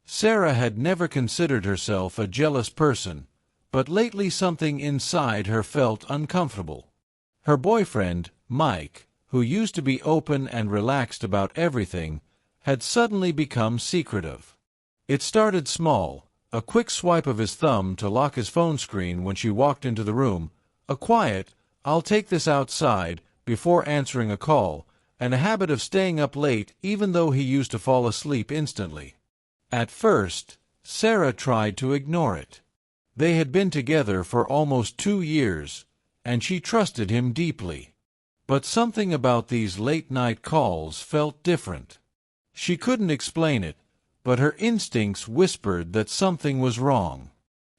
Sarah had never considered herself a jealous person, but lately something inside her felt uncomfortable. Her boyfriend, Mike, who used to be open and relaxed about everything, had suddenly become secretive. It started small, a quick swipe of his thumb to lock his phone screen when she walked into the room, a quiet, "I'll take this outside," before answering a call, and a habit of staying up late even though he used to fall asleep instantly. At first, Sarah tried to ignore it. They had been together for almost 2 years, and she trusted him deeply. But something about these late-night calls felt different. She couldn't explain it, but her instincts whispered that something was wrong.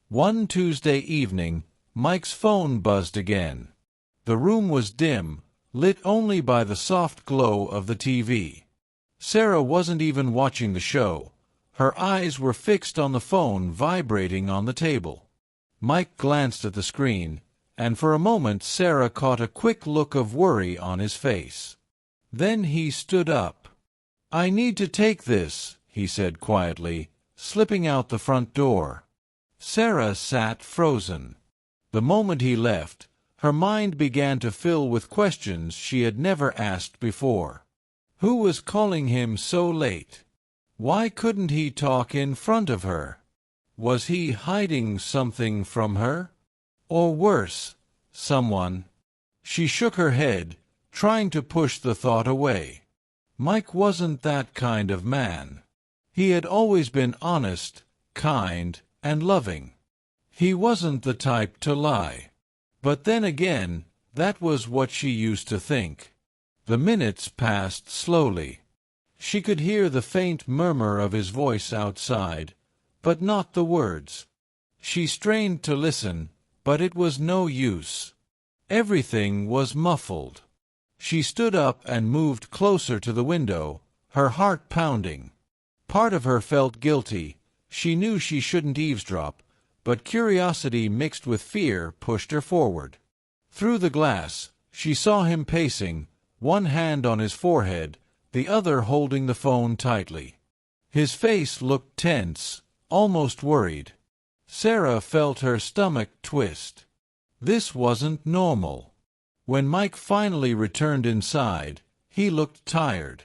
One Tuesday evening, Mike's phone buzzed again. The room was dim, lit only by the soft glow of the TV. Sarah wasn't even watching the show. Her eyes were fixed on the phone vibrating on the table. Mike glanced at the screen, and for a moment Sarah caught a quick look of worry on his face. Then he stood up. "I need to take this," he said quietly, slipping out the front door. Sarah sat frozen. The moment he left, her mind began to fill with questions she had never asked before. Who was calling him so late? Why couldn't he talk in front of her? Was he hiding something from her? Or worse, someone? She shook her head, trying to push the thought away. Mike wasn't that kind of man. He had always been honest, kind, and loving. He wasn't the type to lie. But then again, that was what she used to think. The minutes passed slowly. She could hear the faint murmur of his voice outside, but not the words. She strained to listen, but it was no use. Everything was muffled. She stood up and moved closer to the window, her heart pounding. Part of her felt guilty. She knew she shouldn't eavesdrop, but curiosity mixed with fear pushed her forward. Through the glass, she saw him pacing, one hand on his forehead, the other holding the phone tightly. His face looked tense, almost worried. Sarah felt her stomach twist. This wasn't normal. When Mike finally returned inside, he looked tired.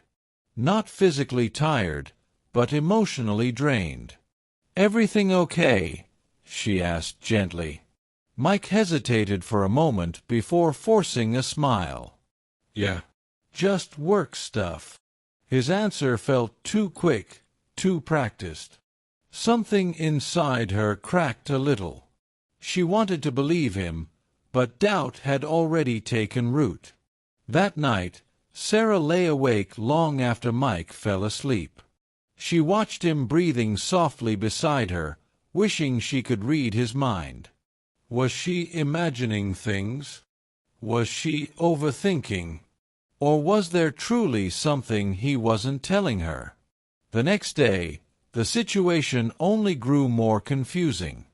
Not physically tired, but emotionally drained. "Everything okay?" she asked gently. Mike hesitated for a moment before forcing a smile. "Yeah. Just work stuff." His answer felt too quick, too practiced. Something inside her cracked a little. She wanted to believe him, but doubt had already taken root. That night, Sarah lay awake long after Mike fell asleep. She watched him breathing softly beside her, wishing she could read his mind. Was she imagining things? Was she overthinking? Or was there truly something he wasn't telling her? The next day, the situation only grew more confusing.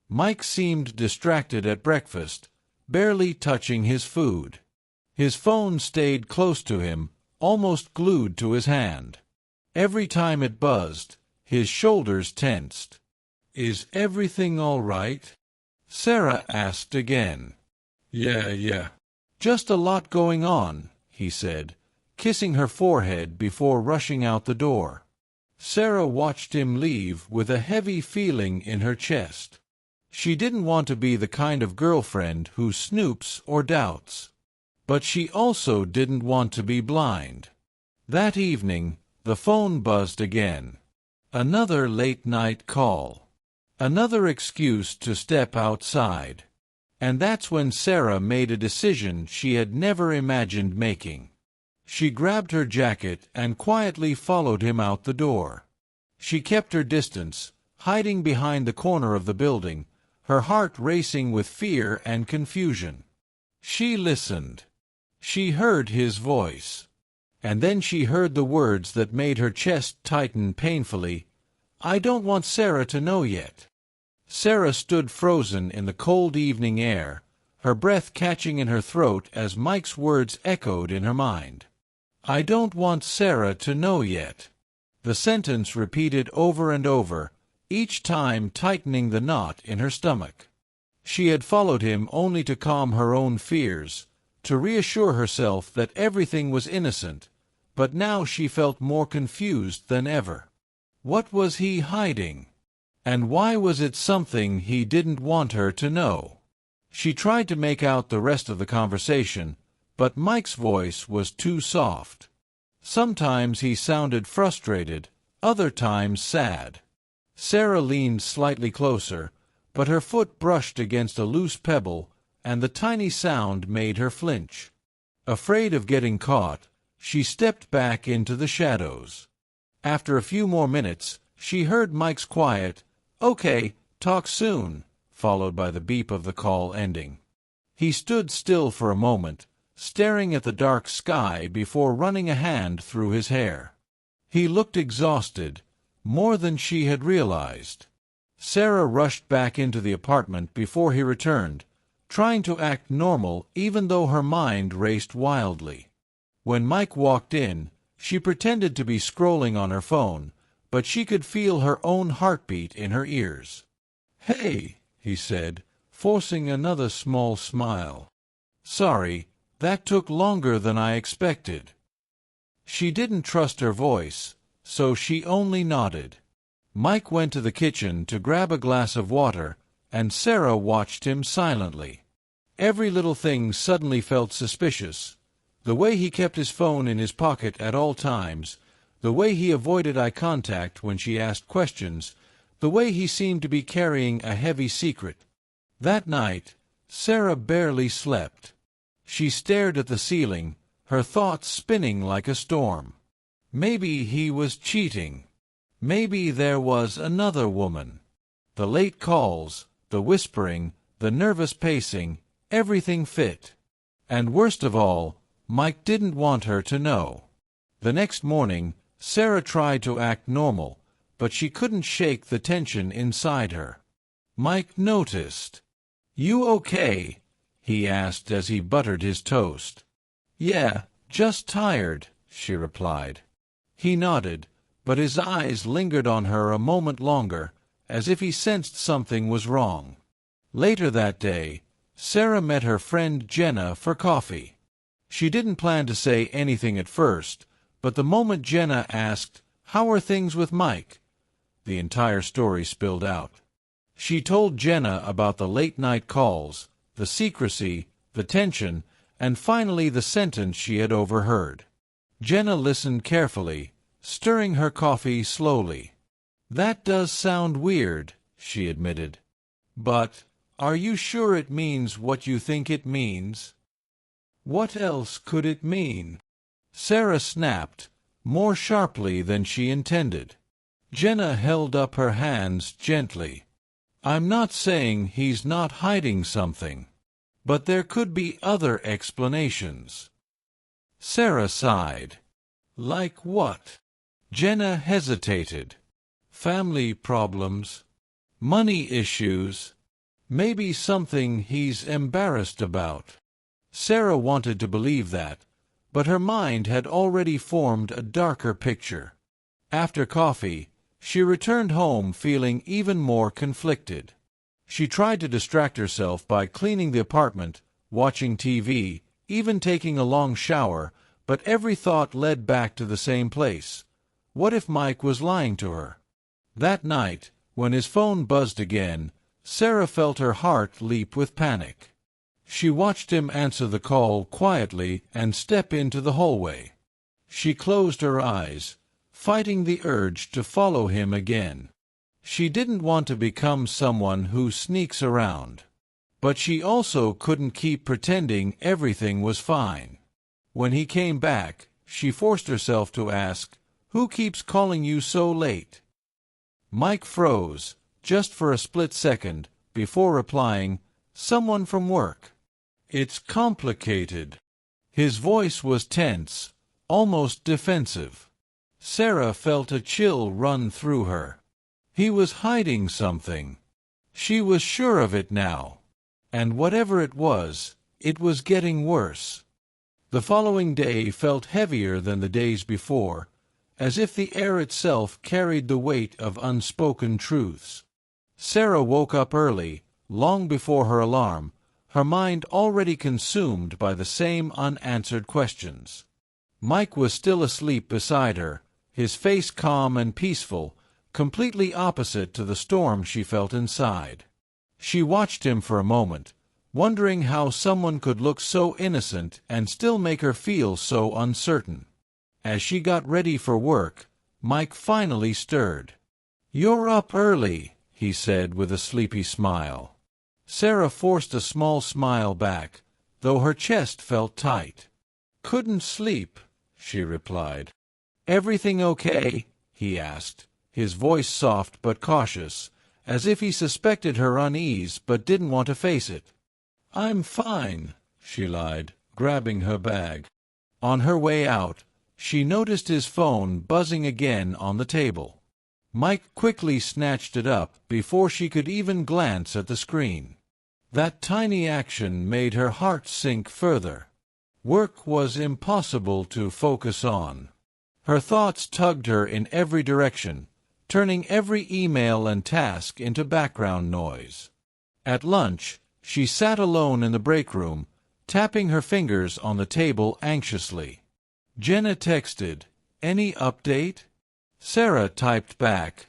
Mike seemed distracted at breakfast, barely touching his food. His phone stayed close to him, almost glued to his hand. Every time it buzzed, his shoulders tensed. "Is everything all right?" Sarah asked again. Yeah. Just a lot going on," he said, kissing her forehead before rushing out the door. Sarah watched him leave with a heavy feeling in her chest. She didn't want to be the kind of girlfriend who snoops or doubts. But she also didn't want to be blind. That evening, the phone buzzed again. Another late-night call. Another excuse to step outside. And that's when Sarah made a decision she had never imagined making. She grabbed her jacket and quietly followed him out the door. She kept her distance, hiding behind the corner of the building, her heart racing with fear and confusion. She listened. She heard his voice. And then she heard the words that made her chest tighten painfully. "I don't want Sarah to know yet." Sarah stood frozen in the cold evening air, her breath catching in her throat as Mike's words echoed in her mind. "I don't want Sarah to know yet." the sentence repeated over and over, each time tightening the knot in her stomach. She had followed him only to calm her own fears, to reassure herself that everything was innocent, but now she felt more confused than ever. What was he hiding? And why was it something he didn't want her to know? She tried to make out the rest of the conversation, but Mike's voice was too soft. Sometimes he sounded frustrated, other times sad. Sarah leaned slightly closer, but her foot brushed against a loose pebble, and the tiny sound made her flinch. Afraid of getting caught, she stepped back into the shadows. After a few more minutes, she heard Mike's quiet, "Okay, talk soon," followed by the beep of the call ending. He stood still for a moment, staring at the dark sky before running a hand through his hair. He looked exhausted, more than she had realized. Sarah rushed back into the apartment before he returned, trying to act normal even though her mind raced wildly. When Mike walked in, she pretended to be scrolling on her phone, but she could feel her own heartbeat in her ears. "Hey," he said, forcing another small smile. "Sorry, that took longer than I expected." She didn't trust her voice, so she only nodded. Mike went to the kitchen to grab a glass of water, and Sarah watched him silently. Every little thing suddenly felt suspicious. The way he kept his phone in his pocket at all times, the way he avoided eye contact when she asked questions, the way he seemed to be carrying a heavy secret. That night, Sarah barely slept. She stared at the ceiling, her thoughts spinning like a storm. Maybe he was cheating. Maybe there was another woman. The late calls, the whispering, the nervous pacing, everything fit. And worst of all, Mike didn't want her to know. The next morning, Sarah tried to act normal, but she couldn't shake the tension inside her. Mike noticed. "You okay?" he asked as he buttered his toast. "Yeah, just tired," she replied. He nodded, but his eyes lingered on her a moment longer, as if he sensed something was wrong. Later that day, Sarah met her friend Jenna for coffee. She didn't plan to say anything at first, but the moment Jenna asked, "How are things with Mike?" the entire story spilled out. She told Jenna about the late-night calls, the secrecy, the tension, and finally the sentence she had overheard. Jenna listened carefully, stirring her coffee slowly. "That does sound weird," she admitted. "But are you sure it means what you think it means?" "What else could it mean?" Sarah snapped, more sharply than she intended. Jenna held up her hands gently. "I'm not saying he's not hiding something, but there could be other explanations." Sarah sighed. "Like what?" Jenna hesitated. "Family problems, money issues, maybe something he's embarrassed about." Sarah wanted to believe that, but her mind had already formed a darker picture. After coffee, she returned home feeling even more conflicted. She tried to distract herself by cleaning the apartment, watching TV, even taking a long shower, but every thought led back to the same place. What if Mike was lying to her? That night, when his phone buzzed again, Sarah felt her heart leap with panic. She watched him answer the call quietly and step into the hallway. She closed her eyes, fighting the urge to follow him again. She didn't want to become someone who sneaks around. But she also couldn't keep pretending everything was fine. When he came back, she forced herself to ask, "Who keeps calling you so late?" Mike froze, just for a split second, before replying, "Someone from work." "It's complicated." His voice was tense, almost defensive. Sarah felt a chill run through her. He was hiding something. She was sure of it now. And whatever it was getting worse. The following day felt heavier than the days before, as if the air itself carried the weight of unspoken truths. Sarah woke up early, long before her alarm, her mind already consumed by the same unanswered questions. Mike was still asleep beside her, his face calm and peaceful, completely opposite to the storm she felt inside. She watched him for a moment, wondering how someone could look so innocent and still make her feel so uncertain. As she got ready for work, Mike finally stirred. "You're up early," he said with a sleepy smile. Sarah forced a small smile back, though her chest felt tight. "Couldn't sleep," she replied. "Everything okay?" he asked, his voice soft but cautious, as if he suspected her unease but didn't want to face it. "I'm fine," she lied, grabbing her bag. On her way out, she noticed his phone buzzing again on the table. Mike quickly snatched it up before she could even glance at the screen. That tiny action made her heart sink further. Work was impossible to focus on. Her thoughts tugged her in every direction, turning every email and task into background noise. At lunch, she sat alone in the break room, tapping her fingers on the table anxiously. Jenna texted, "Any update?" Sarah typed back,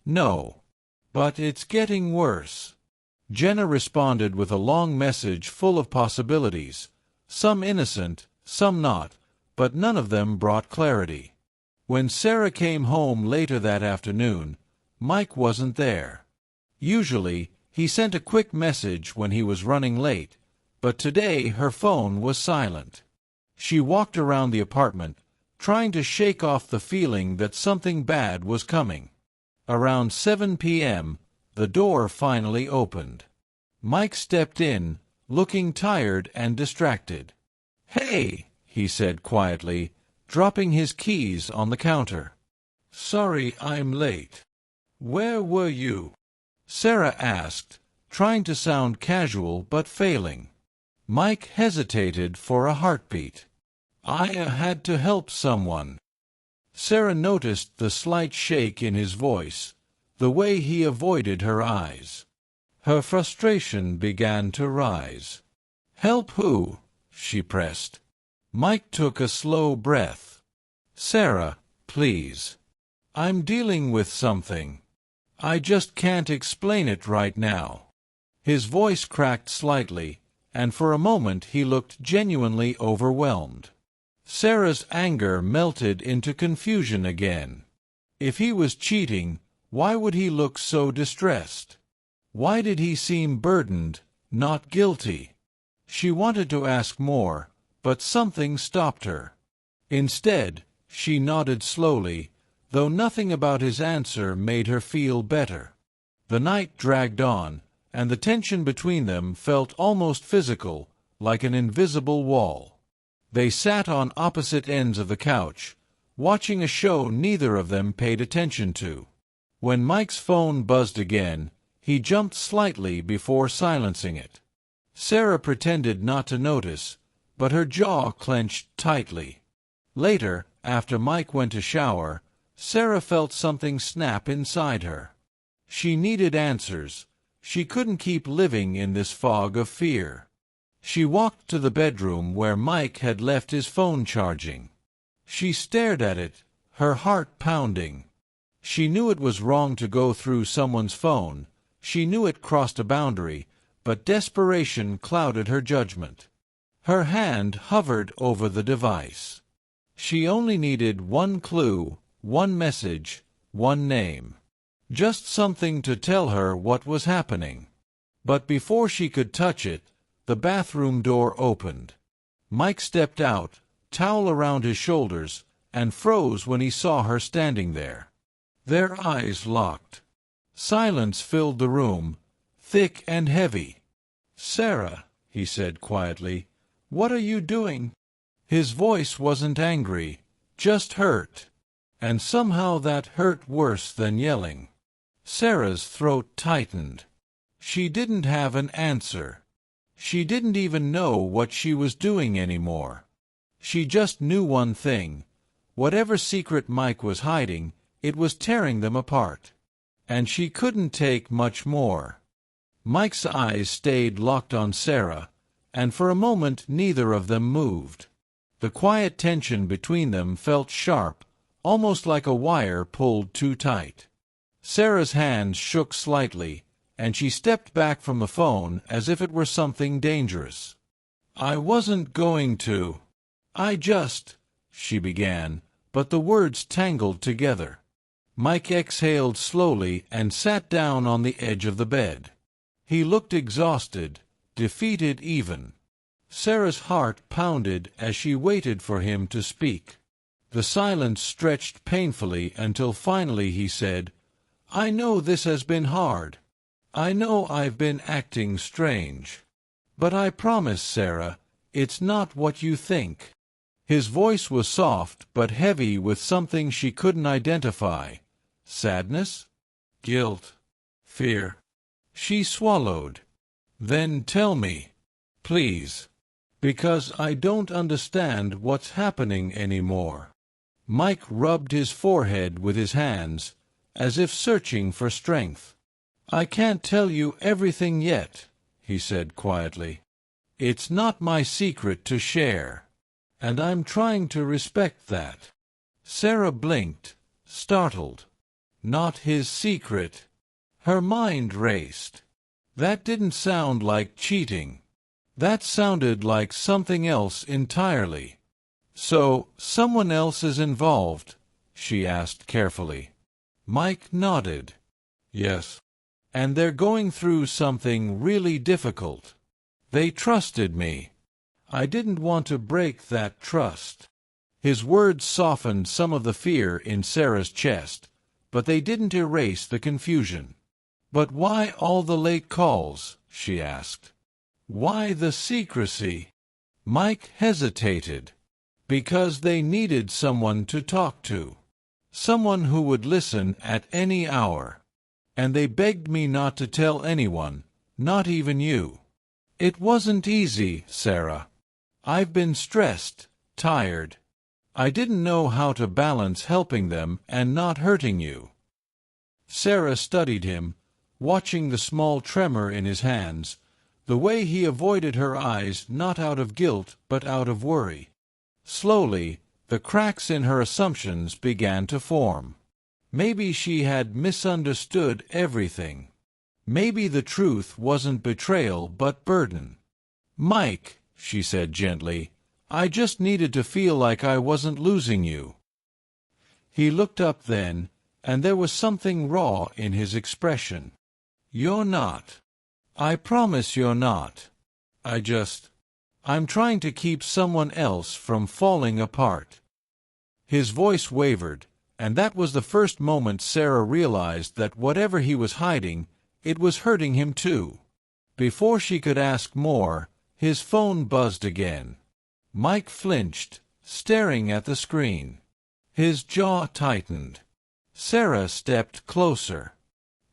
"No. But it's getting worse." Jenna responded with a long message full of possibilities, some innocent, some not, but none of them brought clarity. When Sarah came home later that afternoon, Mike wasn't there. Usually, he sent a quick message when he was running late, but today her phone was silent. She walked around the apartment, trying to shake off the feeling that something bad was coming. Around 7 p.m., the door finally opened. Mike stepped in, looking tired and distracted. "Hey," he said quietly, dropping his keys on the counter. "Sorry I'm late. Where were you?" Sarah asked, trying to sound casual but failing. Mike hesitated for a heartbeat. "I had to help someone." Sarah noticed the slight shake in his voice, the way he avoided her eyes. Her frustration began to rise. "Help who?" she pressed. Mike took a slow breath. "Sarah, please. I'm dealing with something. I just can't explain it right now." His voice cracked slightly, and for a moment he looked genuinely overwhelmed. Sarah's anger melted into confusion again. If he was cheating, why would he look so distressed? Why did he seem burdened, not guilty? She wanted to ask more, but something stopped her. Instead, she nodded slowly, though nothing about his answer made her feel better. The night dragged on, and the tension between them felt almost physical, like an invisible wall. They sat on opposite ends of the couch, watching a show neither of them paid attention to. When Mike's phone buzzed again, he jumped slightly before silencing it. Sarah pretended not to notice, but her jaw clenched tightly. Later, after Mike went to shower, Sarah felt something snap inside her. She needed answers. She couldn't keep living in this fog of fear. She walked to the bedroom where Mike had left his phone charging. She stared at it, her heart pounding. She knew it was wrong to go through someone's phone. She knew it crossed a boundary, but desperation clouded her judgment. Her hand hovered over the device. She only needed one clue, one message, one name. Just something to tell her what was happening. But before she could touch it, the bathroom door opened. Mike stepped out, towel around his shoulders, and froze when he saw her standing there. Their eyes locked. Silence filled the room, thick and heavy. "Sarah," he said quietly, "what are you doing?" His voice wasn't angry, just hurt. And somehow that hurt worse than yelling. Sarah's throat tightened. She didn't have an answer. She didn't even know what she was doing anymore. She just knew one thing. Whatever secret Mike was hiding, it was tearing them apart. And she couldn't take much more. Mike's eyes stayed locked on Sarah, and for a moment neither of them moved. The quiet tension between them felt sharp, almost like a wire pulled too tight. Sarah's hands shook slightly, and she stepped back from the phone as if it were something dangerous. "I wasn't going to. She began, but the words tangled together. Mike exhaled slowly and sat down on the edge of the bed. He looked exhausted, defeated even. Sarah's heart pounded as she waited for him to speak. The silence stretched painfully until finally he said, "I know this has been hard. I know I've been acting strange. But I promise, Sarah, it's not what you think." His voice was soft but heavy with something she couldn't identify. Sadness? Guilt? Fear? She swallowed. "Then tell me, please. Because I don't understand what's happening anymore." Mike rubbed his forehead with his hands, as if searching for strength. "I can't tell you everything yet," he said quietly. "It's not my secret to share, and I'm trying to respect that." Sarah blinked, startled. Not his secret. Her mind raced. That didn't sound like cheating. That sounded like something else entirely. "So, someone else is involved?" she asked carefully. Mike nodded. "Yes. And they're going through something really difficult. They trusted me. I didn't want to break that trust." His words softened some of the fear in Sarah's chest, but they didn't erase the confusion. "But why all the late calls?" she asked. "Why the secrecy?" Mike hesitated. "Because they needed someone to talk to. Someone who would listen at any hour. And they begged me not to tell anyone, not even you. It wasn't easy, Sarah. I've been stressed, tired. I didn't know how to balance helping them and not hurting you." Sarah studied him, watching the small tremor in his hands, the way he avoided her eyes not out of guilt but out of worry. Slowly, the cracks in her assumptions began to form. Maybe she had misunderstood everything. Maybe the truth wasn't betrayal but burden. "Mike," she said gently, "I just needed to feel like I wasn't losing you." He looked up then, and there was something raw in his expression. "You're not. I promise you're not. I'm trying to keep someone else from falling apart." His voice wavered, and that was the first moment Sarah realized that whatever he was hiding, it was hurting him too. Before she could ask more, his phone buzzed again. Mike flinched, staring at the screen. His jaw tightened. Sarah stepped closer.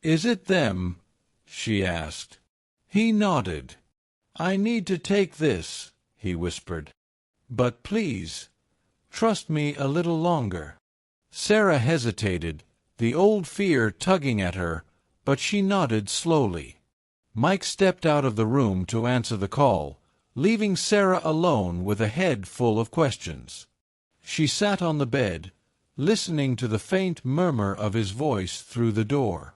"Is it them?" she asked. He nodded. "I need to take this," he whispered. "But please, trust me a little longer." Sarah hesitated, the old fear tugging at her, but she nodded slowly. Mike stepped out of the room to answer the call, leaving Sarah alone with a head full of questions. She sat on the bed, listening to the faint murmur of his voice through the door.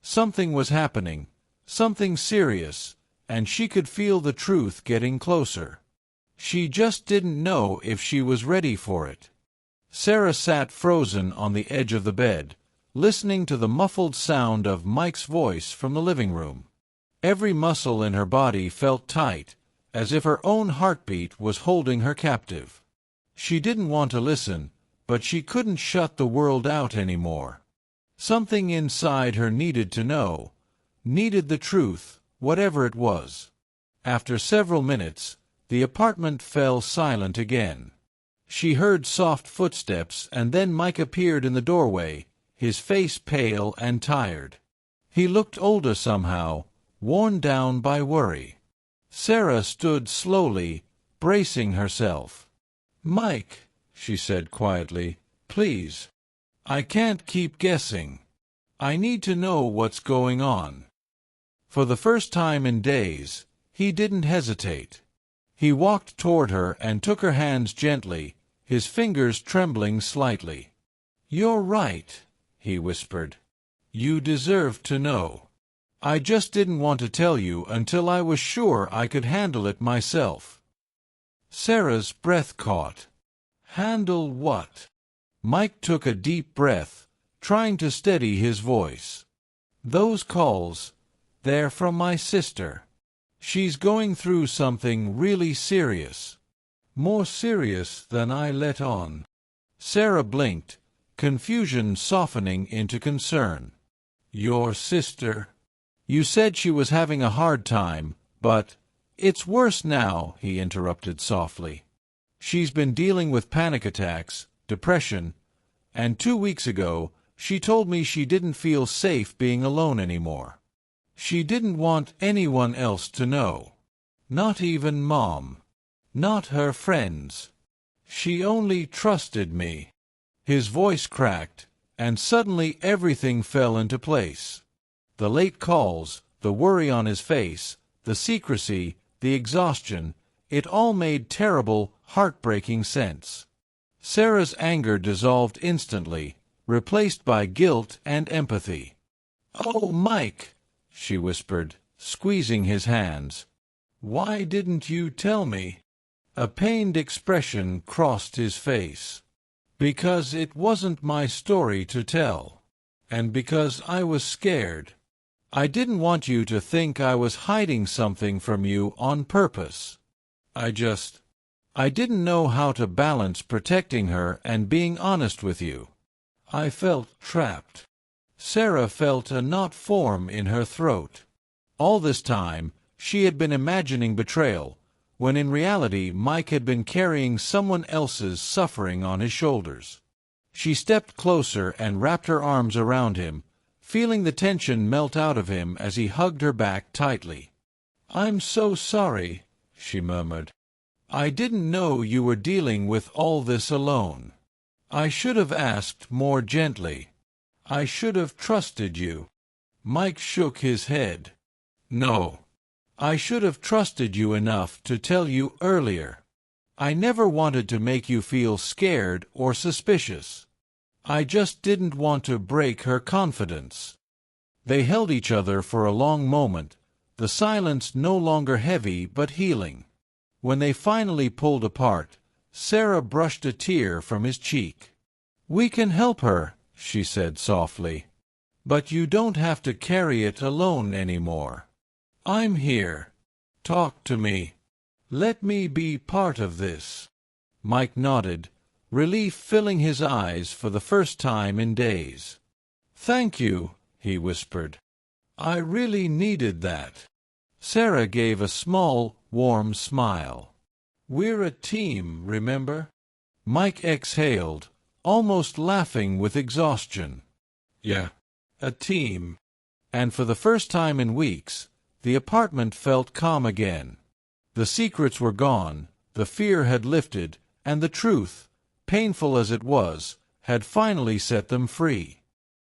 Something was happening, something serious, and she could feel the truth getting closer. She just didn't know if she was ready for it. Sarah sat frozen on the edge of the bed, listening to the muffled sound of Mike's voice from the living room. Every muscle in her body felt tight, as if her own heartbeat was holding her captive. She didn't want to listen, but she couldn't shut the world out anymore. Something inside her needed to know, needed the truth, whatever it was. After several minutes, the apartment fell silent again. She heard soft footsteps, and then Mike appeared in the doorway, his face pale and tired. He looked older somehow, worn down by worry. Sarah stood slowly, bracing herself. "Mike," she said quietly, Please. I can't keep guessing. I need to know what's going on." For the first time in days, he didn't hesitate. He walked toward her and took her hands gently, his fingers trembling slightly. "You're right," he whispered. "You deserve to know. I just didn't want to tell you until I was sure I could handle it myself." Sarah's breath caught. "Handle what?" Mike took a deep breath, trying to steady his voice. "Those calls, they're from my sister. She's going through something really serious. More serious than I let on." Sarah blinked, confusion softening into concern. "Your sister? You said she was having a hard time, but—" "It's worse now," he interrupted softly. "She's been dealing with panic attacks, depression, and 2 weeks ago she told me she didn't feel safe being alone anymore. She didn't want anyone else to know. Not even Mom. Not her friends. She only trusted me." His voice cracked, and suddenly everything fell into place. The late calls, the worry on his face, the secrecy, the exhaustion, it all made terrible, heartbreaking sense. Sarah's anger dissolved instantly, replaced by guilt and empathy. "Oh, Mike," she whispered, squeezing his hands. "Why didn't you tell me?" A pained expression crossed his face. "Because it wasn't my story to tell. And because I was scared. I didn't want you to think I was hiding something from you on purpose. I didn't know how to balance protecting her and being honest with you. I felt trapped." Sarah felt a knot form in her throat. All this time, she had been imagining betrayal, when in reality Mike had been carrying someone else's suffering on his shoulders. She stepped closer and wrapped her arms around him, feeling the tension melt out of him as he hugged her back tightly. "I'm so sorry," she murmured. "I didn't know you were dealing with all this alone. I should have asked more gently. I should have trusted you." Mike shook his head. "No. I should have trusted you enough to tell you earlier. I never wanted to make you feel scared or suspicious. I just didn't want to break her confidence." They held each other for a long moment, the silence no longer heavy but healing. When they finally pulled apart, Sarah brushed a tear from his cheek. "We can help her," she said softly. "But you don't have to carry it alone anymore. I'm here. Talk to me. Let me be part of this." Mike nodded, relief filling his eyes for the first time in days. "Thank you," he whispered. "I really needed that." Sarah gave a small, warm smile. "We're a team, remember?" Mike exhaled, almost laughing with exhaustion. "Yeah, a team." And for the first time in weeks, the apartment felt calm again. The secrets were gone, the fear had lifted, and the truth, painful as it was, had finally set them free.